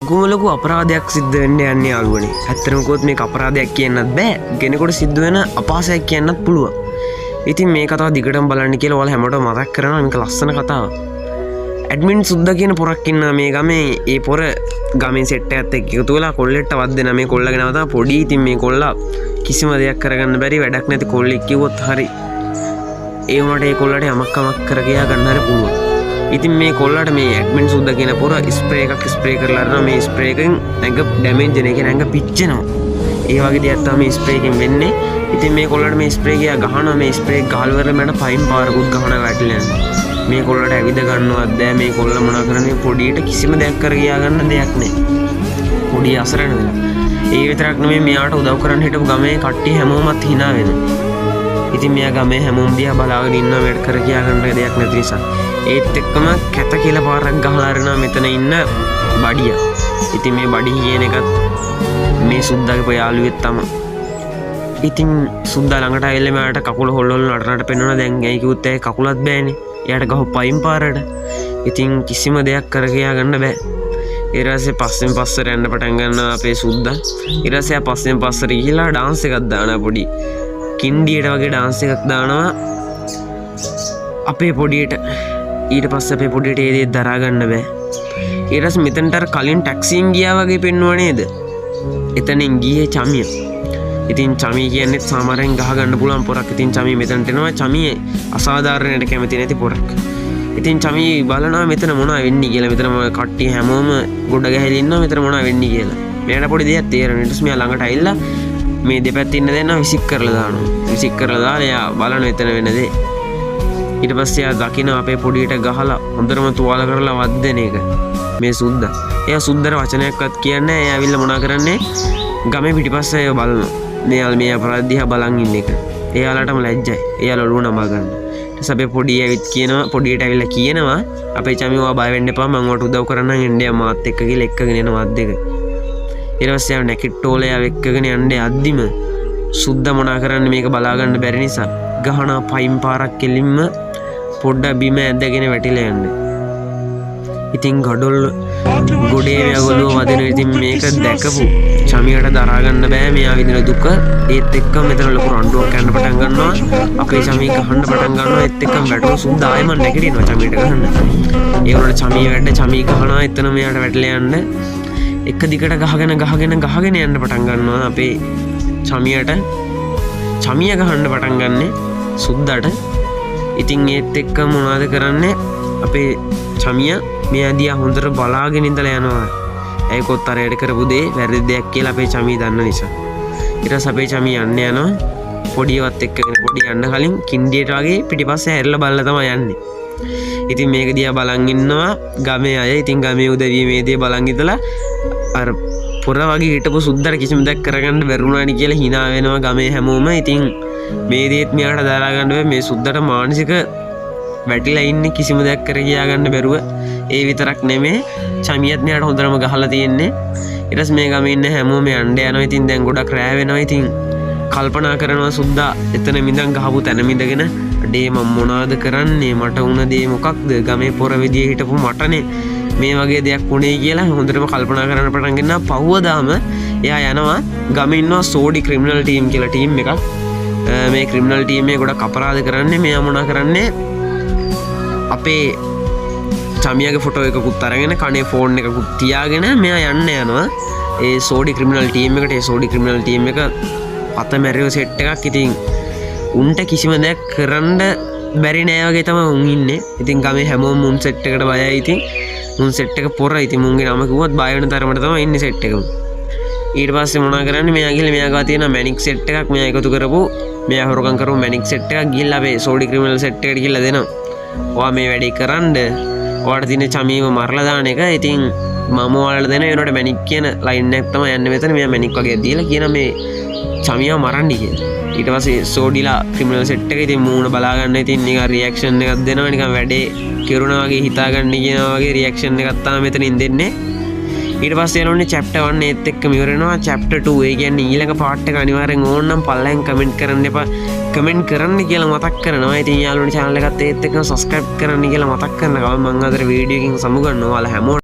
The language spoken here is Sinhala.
ලොකු අපරාධයක් සිද්ධ වෙන්න යන්නේ යාළුවනේ. ඇත්තටම කිව්වොත් මේක අපරාධයක් කියන්නත් බෑ. කෙනෙකුට සිද්ධ වෙන අපහාසයක් කියන්නත් පුළුවන්. ඉතින් මේ කතාව දිගටම බලන්න කියලා ඔයාලා හැමෝටම මතක් කරනවා. මේක ලස්සන කතාවක්. ඇඩ්මින් සුද්දා කියන පොරක් ඉන්නවා මේ ගමේ. ඒ පොර ගමේ සෙට් එකත් එක්ක එකතු වෙලා කොල්ලෙක්ට වද්දෙන මේ කොල්ලගෙන නවතා පොඩි. ඉතින් මේ කොල්ලා කිසිම දෙයක් කරගන්න බැරි වැඩක් නැති කොල්ලෙක් කිව්වොත් හරි. ඒ වුණාට ඒ කොල්ලට යමක් කර ගියා ගන්න හරි පුළුවන්. ඉතින් මේ කොල්ලට මේ ඇඩ්මින් සුද්දා කියන පොර ස්ප්‍රේ එකක් ස්ප්‍රේ කරලා අරනවා. මේ ස්ප්‍රේ එකෙන් ඇඟ ඩැමේජ් වෙන එක ඇඟ පිච්චෙනවා. ඒ වගේ දෙයක් තමයි මේ ස්ප්‍රේ එකෙන් වෙන්නේ. ඉතින් මේ කොල්ලට මේ ස්ප්‍රේ එක ගහනවා. මේ ස්ප්‍රේ එක ගහලා ඉවරලා මට පයින් පාරකුත් ගහනවා වැටිලා යනවා. මේ කොල්ලට ඇවිද ගන්නවත් බෑ. මේ කොල්ල මොනා කරන්නේ පොඩියට කිසිම දෙයක් කර ගියා ගන්න දෙයක් නෑ. පොඩි අසරණ වෙලා. ඒ විතරක් නෙමෙයි මෙයාට උදව් කරන්න හිටපු ගමේ කට්ටිය හැමෝමත් hina වෙනවා. ඉතින් මෙයා ගමේ හැමෝම දිහා බලාගෙන ඉන්නවා වැඩ කර ගියා ගන්න දෙයක් නැති නිසා. ඒත් එක්කම කැත කියලා පාරක් ගහලා අරනවා මෙතන ඉන්න බඩිය. ඉතින් මේ බඩි කියන එකත් මේ සුද්දාගේ යාළුවෙක් තමයි. ඉතින් සුද්දා ළඟට ආයෙල්ලා මට කකුල හොල්ලන නටනට පෙන්වනවා. දැන් ඇයි කිව්වොත් ඇයි කකුලත් බෑනේ. එයාට ගහුව පයින් පාරට. ඉතින් කිසිම දෙයක් කර ගියා ගන්න බෑ. ඊට පස්සේ පස්සෙන් පස්සට යන්න පටන් ගන්නවා අපේ සුද්දා. ඊට පස්සේ ආ පස්සෙන් පස්සට ගිහිල්ලා ඩාන්ස් එකක් දානවා පොඩි. කින්ඩියට වගේ ඩාන්ස් එකක් දානවා අපේ පොඩියට. ඊට පස්සේ අපේ පොඩියට ඒ දේ දරා ගන්න බෑ. ඊට පස්සේ මෙතනට අර කලින් ටැක්සියෙන් ගියා වගේ පෙන්වුවා නේද? එතනින් ගියේ චමිය. ඉතින් චමිය කියන්නේ සාමාන්‍යයෙන් ගහ ගන්න පුළුවන් පොරක්. ඉතින් චමිය මෙතනට එනවා. චමිය අසාධාරණයට කැමති නැති පොරක්. ඉතින් චමිය බලනවා මෙතන මොනවා වෙන්නේ කියලා. මෙතන කට්ටිය හැමෝම ගොඩ ගැහිලා ඉන්නවා. මෙතන මොනවා වෙන්නේ කියලා. මෙයාට පොඩි දෙයක් තේරෙනවා. ඊට පස්සේ මෙයා ළඟට ඇවිල්ලා මේ දෙපැත්තේ ඉන්න දෙන්නා විසික් කරලා දානවා. විසික් කරලා දාලා එයා බලන එතන වෙන දේ. ඊට පස්සේ එයා දකින්න අපේ පොඩියට ගහලා හොඳටම තුවාල කරලා වද්දෙන එක. මේ සුද්දා. එයා සුද්දර වචනයක්වත් කියන්නේ නැහැ. එයා ඇවිල්ලා මොනා කරන්නේ? ගමේ පිටිපස්සේ එයා බලනවා. මෙයාලා මේ අපරාධ දිහා බලන් ඉන්න එක. එයාලටම ලැජ්ජයි. එයාලා ඔළුව නමා ගන්න. ඊට පස්සේ අපේ පොඩි ඇවිත් කියනවා පොඩියට ඇවිල්ලා කියනවා අපේ චමි ඔයා බය වෙන්න එපා. මම ඔයාට උදව් කරන්නම් එන්නේ මාත් එක්ක කියලා එක්කගෙන යන මාත් දෙක. ඊට පස්සේ ආව නැකිට්ටෝලේ ආව එක්කගෙන යන්නේ අද්දිම සුද්දා මොනා කරන්නේ මේක බලා ගන්න බැරි නිසා ගහනා පයින් පාරක් කෙලින්ම පොඩ්ඩක් බිම ඇදගෙන වැටිලා යන්නේ. ඉතින් ගොඩේ වැගොලුව වදින. ඉතින් මේක දැකපු චමියට දරා ගන්න බෑ මෙයා විඳින දුක. ඒත් එක්ක මෙතන ලොකු රණ්ඩුවක් යන්න පටන් ගන්නවා. අපේ චමී ගහන්න පටන් ගන්නවා. ඒත් එක්කම වැටුණු සුද්දා ආයෙම නැගිටිනවා චමීට ගහන්න. ඒ වුණාට චමී වැඩ චමී ගහනවා. එතන මෙයාට වැටලා යන්න එක දිගට ගහගෙන යන්න පටන් ගන්නවා අපේ චමියට. චමිය ගහන්න පටන් ගන්නෙ සුද්දාට. ඉතින් ඒත් එක්ක මොනවද කරන්නේ අපේ චමිය මෙයා දිහා හොඳට බලාගෙන ඉඳලා යනවා. ඇයි කොත්තරයට කරපු දේ වැරදි දෙයක් කියලා අපේ චමිය දන්න නිසා. ඊට පස්සේ අපේ චමිය යනවා පොඩියවත් එක්කගෙන. පොඩි යන්න කලින් කින්ඩියට වගේ පිටිපස්සේ හැරිලා බලලා තමයි යන්නේ. ඉතින් මේක දිහා බලන් ඉන්නවා ගමේ අය. ඉතින් ගමේ උදවිය මේ දේ බලන් ඉඳලා අර පොර වගේ හිටපු සුද්දට කිසිම දෙයක් කරගන්න බැරුණානි කියලා hina වෙනවා ගමේ හැමෝම. ඉතින් මේ දේත් මෙයාට දරා ගන්න බෑ. මේ සුද්දට මානසික වැටිලා ඉන්නේ කිසිම දෙයක් කර ගියා ගන්න බැරුව. ඒ විතරක් නෙමෙයි චමියත් මෙයාට හොඳටම ගහලා තියෙන්නේ. ඊට පස්සේ මේ ගමේ ඉන්න හැමෝම යන්න යනවා. ඉතින් දැන් ගොඩක් රෑ වෙනවා. ඉතින් කල්පනා කරනවා සුද්දා එතන මිඳන් ගහපු තැන මිඳගෙන අඩේ මම මොනවද කරන්නේ? මට වුණ දේ මොකක්ද? ගමේ පොර විදිය හිටපු මටනේ මේ වගේ දෙයක් වුණේ කියලා හොඳටම කල්පනා කරන්න පටන් ගන්නවා. පහුවදාම එයා යනවා ගමේ ඉන්නවා සෝඩි ක්‍රිමිනල් ටීම් කියලා ටීම් එකක්. මේ ක්‍රිමිනල් ටීම් එක ගොඩක් අපරාධ කරන්නේ. මෙයා මොනා කරන්නේ අපේ චමියගේ ෆොටෝ එකකුත් අරගෙන කනේ ෆෝන් එකකුත් තියාගෙන මෙයා යනවා ඒ සෝඩි ක්‍රිමිනල් ටීම් එකට. ඒ සෝඩි ක්‍රිමිනල් ටීම් එක අතමැරියෝ සෙට් එකක්. ඉතින් උන්ට කිසිම දෙයක් කරන්න බැරි නෑ වගේ තමයි උන් ඉන්නේ. ඉතින් ගමේ හැමෝම මුන් සෙට් එකට බයයි. ඉතින් මුන් සෙට් එක පොර. ඉතින් මුන්ගේ නම කිව්වොත් බය වෙන තරමට තමයි ඉන්නේ සෙට් එකම. ඊට පස්සේ මොනා කරන්නේ මෙයා ගිහලා මෙයා ගාව තියෙන මැනික් සෙට් එකක් මෙයා එකතු කරපු මෙයා හොරකම් කරපු මැනික් සෙට් එකක් ගිහලා අපේ සෝඩි ක්‍රිමිනල් සෙට් එකට ගිහලා දෙනවා. ඔයා මේ වැඩේ කරන්න. ඔයාට තියෙන චමීව මරලා දාන එක. ඉතින් මම ඔයාලට දෙන ඒනොට මැනික් කියන ලයින් එකක් තමයි යන්නේ මෙතන. මෙයා මැනික් වගේ දීලා කියන මේ චමියව මරන්න කියලා. ඊට පස්සේ සෝඩිලා ක්‍රිමිනල් සෙට් එක ඉතින් මූණ බලා ගන්න. ඉතින් නිකන් රියැක්ෂන් එකක් දෙනවා. නිකන් වැඩේ කෙරුණා වගේ හිතා ගන්න කියනවා වගේ රියැක්ෂන් එකක් තමයි මෙතනින් දෙන්නේ. ඊට පස්සේ යනෝනේ chapter 1 ඒත් එක්කම ඉවර වෙනවා. chapter 2 ඒ කියන්නේ ඊළඟ part එක අනිවාර්යෙන් ඕනනම් පල්ලෙන් කමෙන්ට් කරන්න එපා. කමෙන්ට් කරන්න කියලා මතක් කරනවා. ඉතින් යාළුවනේ channel එකත් ඒත් එක්කම subscribe කරන්න කියලා මතක් කරනවා. මම අද වීඩියෝ එකකින් සමුගන්නවා. ඔයාලා හැමෝම